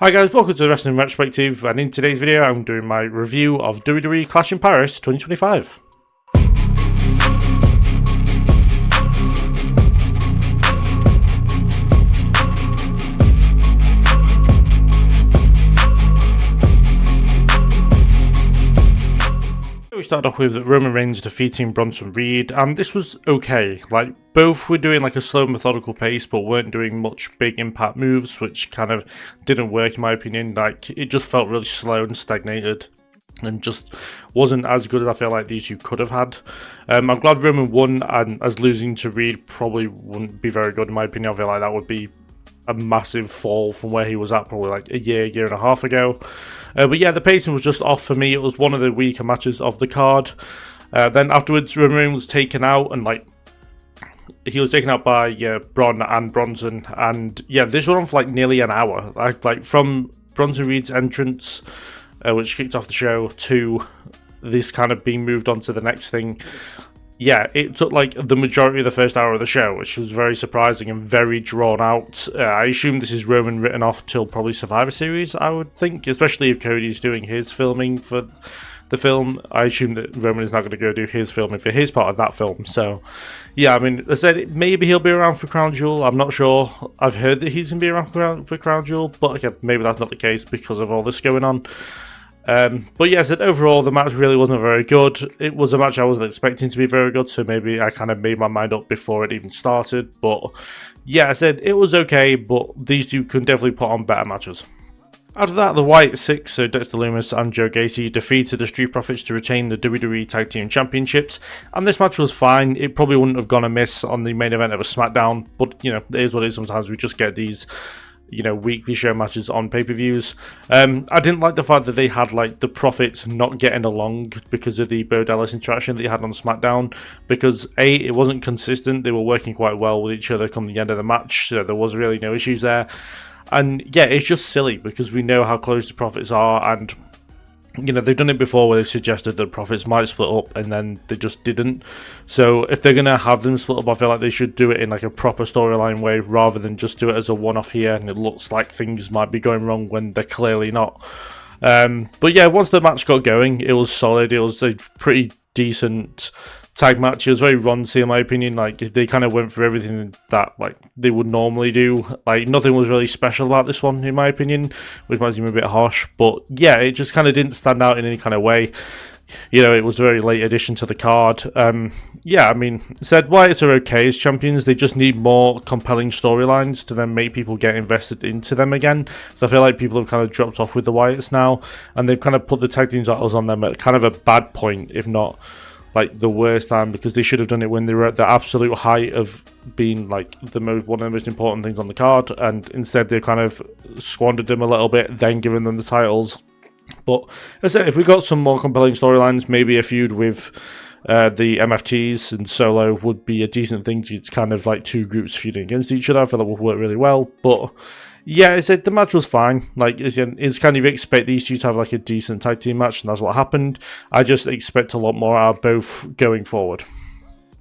Hi guys, welcome to the Wrestling Retrospective, and in today's video I'm doing my review of WWE Clash in Paris 2025. We started off with Roman Reigns defeating Bronson Reed, and this was okay. Like, both were doing like a slow methodical pace but weren't doing much big impact moves, which kind of didn't work in my opinion. Like, it just felt really slow and stagnated and just wasn't as good as I feel like these two could have had. I'm glad Roman won, and as losing to Reed probably wouldn't be very good in my opinion. I feel like that would be a massive fall from where he was at probably like a year and a half ago. But yeah, the pacing was just off for me. It was one of the weaker matches of the card. Then afterwards, Roman Reigns was taken out, and like he was taken out by Braun and Bronson, and yeah, this went on for like nearly an hour. Like from Bronson Reed's entrance, which kicked off the show, to this kind of being moved on to the next thing. Yeah, it took like the majority of the first hour of the show, which was very surprising and very drawn out. I assume this is Roman written off till probably Survivor Series, I would think, especially if Cody's doing his filming for the film. I assume that Roman is not going to go do his filming for his part of that film. So, yeah, I mean, I said maybe he'll be around for Crown Jewel. I'm not sure. I've heard that he's going to be around for Crown Jewel, but okay, maybe that's not the case because of all this going on. But yeah, I said overall the match really wasn't very good. It was a match I wasn't expecting to be very good, so maybe I kind of made my mind up before it even started. But yeah, I said it was okay, but these two can definitely put on better matches. After that, the White Six, so Dexter Lumis and Joe Gacy, defeated the Street Profits to retain the WWE Tag Team Championships, and this match was fine. It probably wouldn't have gone amiss on the main event of a SmackDown, but you know, it is what it is. Sometimes we just get these, you know, weekly show matches on pay-per-views. I didn't like the fact that they had like the Profits not getting along because of the Bo Dallas interaction that they had on SmackDown, because A, it wasn't consistent. They were working quite well with each other come the end of the match, so there was really no issues there. And yeah, it's just silly because we know how close the Profits are, and you know, they've done it before where they've suggested that Profits might split up and then they just didn't. So if they're going to have them split up, I feel like they should do it in like a proper storyline way rather than just do it as a one-off here and it looks like things might be going wrong when they're clearly not. But yeah, once the match got going, it was solid. It was a pretty decent tag match. It was very raunchy in my opinion. Like, they kind of went for everything that like they would normally do. Like, nothing was really special about this one in my opinion, which might seem a bit harsh, but yeah, it just kind of didn't stand out in any kind of way. You know, it was a very late addition to the card. Yeah, I mean, said Wyatts are okay as champions. They just need more compelling storylines to then make people get invested into them again. So I feel like people have kind of dropped off with the Wyatts now, and they've kind of put the tag team titles on them at kind of a bad point, if not like the worst time, because they should have done it when they were at the absolute height of being like one of the most important things on the card, and instead they kind of squandered them a little bit, then given them the titles. But as I said, if we got some more compelling storylines, maybe a feud with the MFTs and Solo would be a decent thing. It's kind of like two groups feuding against each other. I feel that would work really well. But yeah, the match was fine. Like, it's kind of expect these two to have like a decent tag team match, and that's what happened. I just expect a lot more out of both going forward.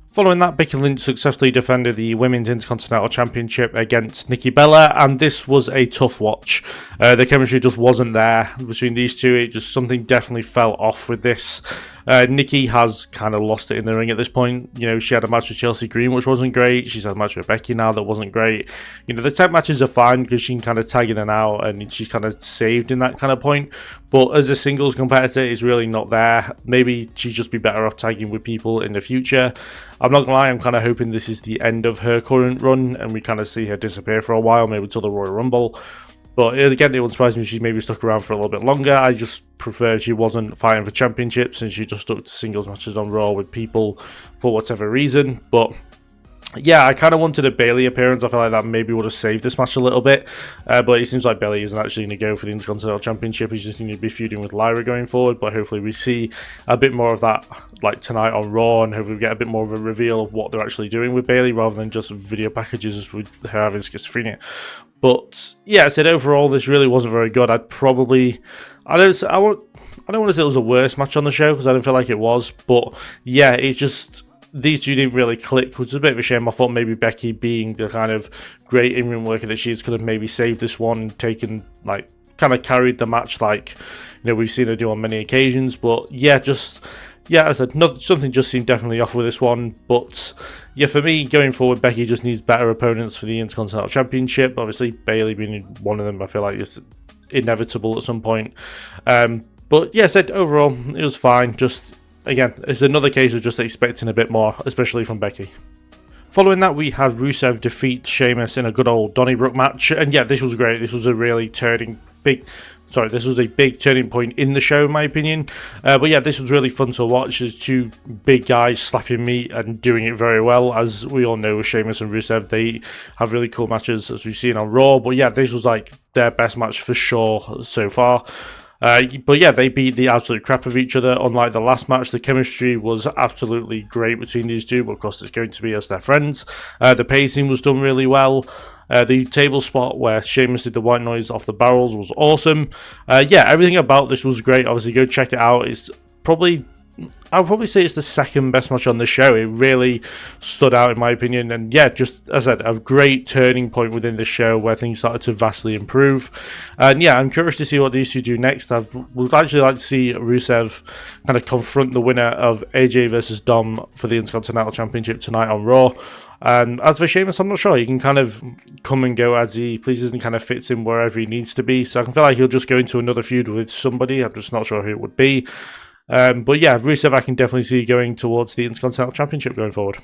Following that, Becky Lynch successfully defended the Women's Intercontinental Championship against Nikki Bella, and this was a tough watch. The chemistry just wasn't there between these two. It just, something definitely fell off with this. Nikki has kind of lost it in the ring at this point. You know, she had a match with Chelsea Green, which wasn't great. She's had a match with Becky now that wasn't great. You know, the tag matches are fine because she can kind of tag in and out, and she's kind of saved in that kind of point. But as a singles competitor, it's really not there. Maybe she'd just be better off tagging with people in the future. I'm not gonna lie, I'm kind of hoping this is the end of her current run and we kind of see her disappear for a while, maybe until the Royal Rumble. But again, it wouldn't surprise me if she's maybe stuck around for a little bit longer. I just prefer she wasn't fighting for championships and she just stuck to singles matches on Raw with people for whatever reason. But yeah, I kind of wanted a Bayley appearance. I feel like that maybe would have saved this match a little bit. But it seems like Bayley isn't actually going to go for the Intercontinental Championship. He's just going to be feuding with Lyra going forward. But hopefully we see a bit more of that like tonight on Raw, and hopefully we get a bit more of a reveal of what they're actually doing with Bayley rather than just video packages with her having schizophrenia. But yeah, I said overall this really wasn't very good. I don't want to say it was the worst match on the show because I don't feel like it was. But yeah, it's just these two didn't really click, which is a bit of a shame. I thought maybe Becky, being the kind of great in-ring worker that she is, could have maybe saved this one and taken like kind of carried the match like, we've seen her do on many occasions. But yeah, as I said, something just seemed definitely off with this one. But yeah, for me, going forward, Becky just needs better opponents for the Intercontinental Championship. Obviously, Bayley being one of them, I feel like it's inevitable at some point. But yeah, overall, it was fine. Just, again, it's another case of just expecting a bit more, especially from Becky. Following that, we had Rusev defeat Sheamus in a good old Donnybrook match. And yeah, this was great. This was a big turning point in the show, in my opinion. But yeah, this was really fun to watch. There's two big guys slapping meat and doing it very well. As we all know, Sheamus and Rusev, they have really cool matches, as we've seen on Raw. But yeah, this was like their best match for sure so far. But yeah, they beat the absolute crap of each other. Unlike the last match, the chemistry was absolutely great between these two, but of course it's going to be as they're friends. The pacing was done really well. The table spot where Sheamus did the white noise off the barrels was awesome. Yeah, everything about this was great. Obviously, go check it out. I would probably say it's the second best match on the show. It really stood out in my opinion. And yeah, just as I said, a great turning point within the show where things started to vastly improve. And yeah, I'm curious to see what these two do next. I would actually like to see Rusev kind of confront the winner of AJ versus Dom for the Intercontinental Championship tonight on Raw. And as for Sheamus, I'm not sure. He can kind of come and go as he pleases and kind of fits in wherever he needs to be. So I can feel like he'll just go into another feud with somebody. I'm just not sure who it would be. But yeah, Rusev I can definitely see going towards the Intercontinental Championship going forward.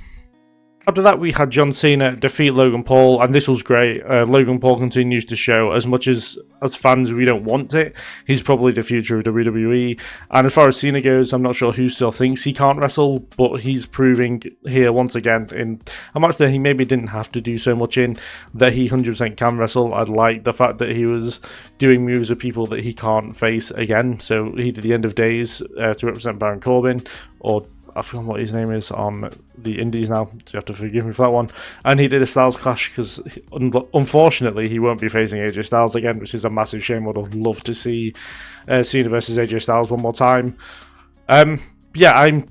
After that, we had John Cena defeat Logan Paul, and this was great. Logan Paul continues to show, as much as fans we don't want it, he's probably the future of WWE. And as far as Cena goes, I'm not sure who still thinks he can't wrestle, but he's proving here once again in a match that he maybe didn't have to do so much in, that he 100% can wrestle. I like the fact that he was doing moves with people that he can't face again. So he did the End of Days to represent Baron Corbin, or I forgot what his name is on the Indies now, so you have to forgive me for that one. And he did a Styles Clash because, unfortunately, he won't be facing AJ Styles again, which is a massive shame. I'd have loved to see Cena versus AJ Styles one more time. Yeah,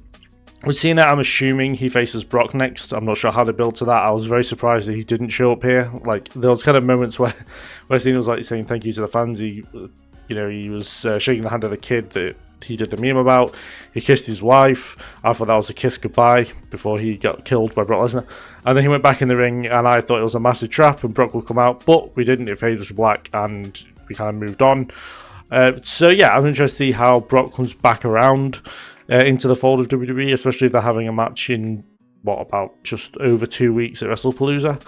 with Cena, I'm assuming he faces Brock next. I'm not sure how they build to that. I was very surprised that he didn't show up here. Like, there was kind of moments where Cena was like saying thank you to the fans. He was shaking the hand of the kid that he did the meme about. He kissed his wife. I thought that was a kiss goodbye before he got killed by Brock Lesnar. And then he went back in the ring, and I thought it was a massive trap and Brock would come out, but we didn't. It faded to black, and we kind of moved on. So yeah, I'm interested to see how Brock comes back around into the fold of WWE, especially if they're having a match in, about just over 2 weeks at WrestlePalooza.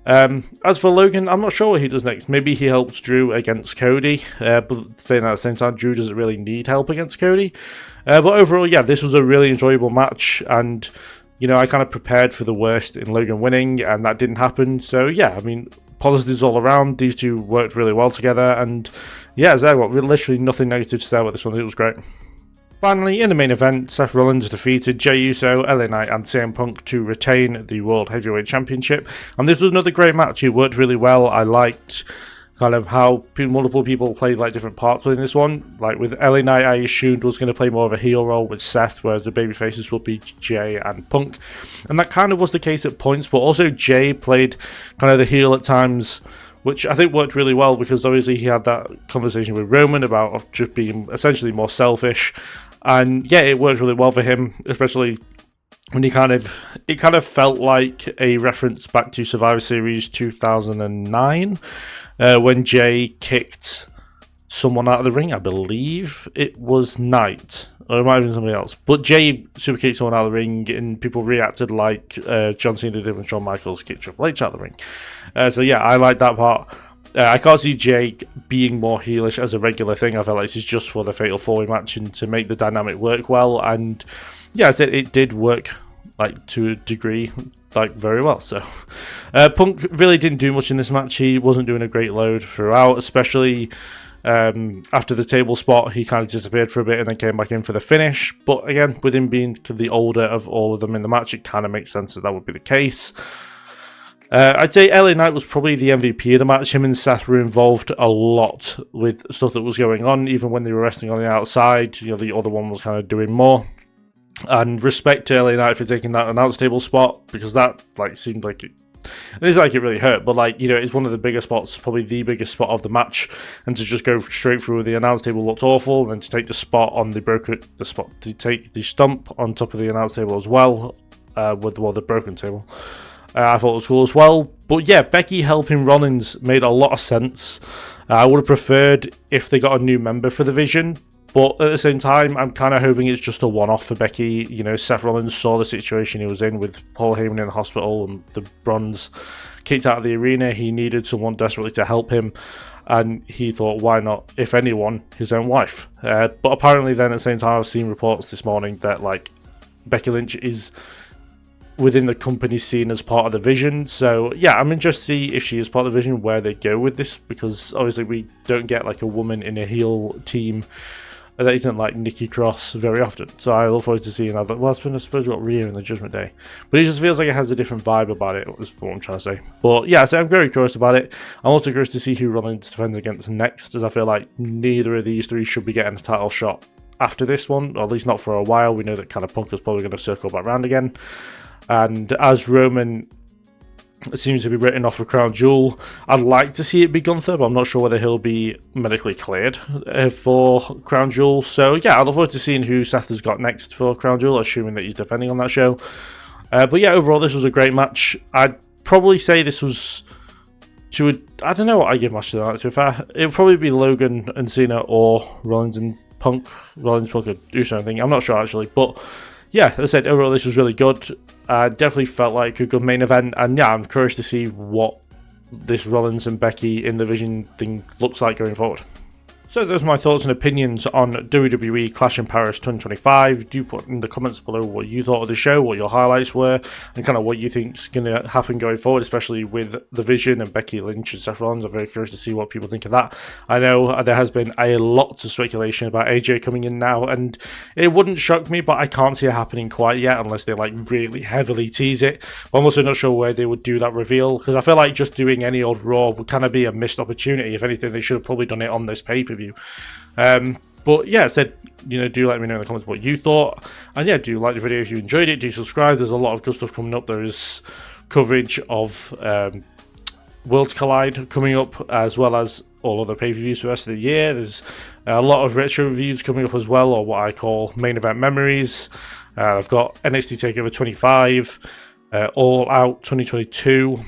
As for Logan, I'm not sure what he does next. Maybe he helps Drew against Cody, but saying that at the same time, Drew doesn't really need help against Cody. But overall, yeah, this was a really enjoyable match, and I kind of prepared for the worst in Logan winning, and that didn't happen. So yeah, I mean, positives all around. These two worked really well together, and yeah, as I got literally nothing negative to say about this one. It was great. Finally, in the main event, Seth Rollins defeated Jey Uso, LA Knight and CM Punk to retain the World Heavyweight Championship. And this was another great match. It worked really well. I liked kind of how multiple people played like different parts within this one. Like with LA Knight, I assumed was going to play more of a heel role with Seth, whereas the babyfaces would be Jey and Punk. And that kind of was the case at points, but also Jey played kind of the heel at times, which I think worked really well because obviously he had that conversation with Roman about just being essentially more selfish. And yeah, it worked really well for him, especially when it kind of felt like a reference back to Survivor Series 2009, when Jey kicked someone out of the ring. I believe it was Knight, or it might have been somebody else. But Jey super kicked someone out of the ring, and people reacted like John Cena did when Shawn Michaels kicked Triple H out of the ring. So yeah, I like that part. I can't see Jey being more heelish as a regular thing. I felt like this is just for the Fatal 4-Way match and to make the dynamic work well. And yeah, it did work like to a degree, like very well. So Punk really didn't do much in this match. He wasn't doing a great load throughout, especially after the table spot. He kind of disappeared for a bit and then came back in for the finish. But again, with him being the older of all of them in the match, it kind of makes sense that would be the case. I'd say LA Knight was probably the MVP of the match. Him and Seth were involved a lot with stuff that was going on, even when they were wrestling on the outside. The other one was kind of doing more. And respect to LA Knight for taking that announce table spot, because that seemed like it is like it really hurt, but like, you know, it's one of the bigger spots, probably the biggest spot of the match, and to just go straight through the announce table looked awful, and then to take the spot on to take the stump on top of the announce table as well, with the broken table. I thought it was cool as well. But yeah, Becky helping Rollins made a lot of sense. I would have preferred if they got a new member for the Vision, but at the same time, I'm kind of hoping it's just a one-off for Becky. You know, Seth Rollins saw the situation he was in with Paul Heyman in the hospital and the Bronze kicked out of the arena. He needed someone desperately to help him, and he thought, why not, if anyone, his own wife? But apparently then at the same time, I've seen reports this morning that like Becky Lynch is within the company seen as part of the Vision. So yeah, I'm interested to see if she is part of the Vision, where they go with this, because obviously we don't get like a woman in a heel team that isn't like Nikki Cross very often. So I look forward to seeing how that. Well, I suppose we've got Rhea in the Judgment Day, but it just feels like it has a different vibe about it, is what I'm trying to say. But yeah, so I'm very curious about it. I'm also curious to see who Rollins defends against next, as I feel like neither of these three should be getting a title shot after this one, or at least not for a while. We know that kind of Punk is probably going to circle back around again. And as Roman seems to be written off for Crown Jewel, I'd like to see it be Gunther, but I'm not sure whether he'll be medically cleared for Crown Jewel. So yeah, I look forward to seeing who Seth has got next for Crown Jewel, assuming that he's defending on that show. But yeah, overall this was a great match. I'd probably say this was I don't know what I give match to that, to be fair. It would probably be Logan and Cena, or Rollins and Punk. Rollins Punk could do something, I'm not sure actually, but yeah, as I said, overall this was really good. Definitely felt like a good main event, and yeah, I'm curious to see what this Rollins and Becky in the Vision thing looks like going forward. So those are my thoughts and opinions on WWE Clash in Paris 2025. Do put in the comments below what you thought of the show, what your highlights were, and kind of what you think's going to happen going forward, especially with the Vision and Becky Lynch and Seth Rollins. I'm very curious to see what people think of that. I know there has been a lot of speculation about AJ coming in now, and it wouldn't shock me, but I can't see it happening quite yet unless they like really heavily tease it. But I'm also not sure where they would do that reveal, because I feel like just doing any old Raw would kind of be a missed opportunity. If anything, they should have probably done it on this pay-per-view. But yeah, I said, you know, do let me know in the comments what you thought, and yeah, do like the video if you enjoyed it, do subscribe. There's a lot of good stuff coming up. There is coverage of Worlds Collide coming up, as well as all other pay-per-views for the rest of the year. There's a lot of retro reviews coming up as well, or what I call main event memories. I've got NXT TakeOver 25, All Out 2022,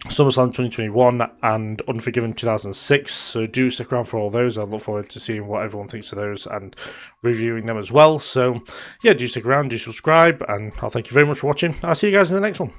SummerSlam 2021, and Unforgiven 2006, so do stick around for all those. I look forward to seeing what everyone thinks of those and reviewing them as well. So yeah, do stick around, do subscribe, and I'll thank you very much for watching. I'll see you guys in the next one.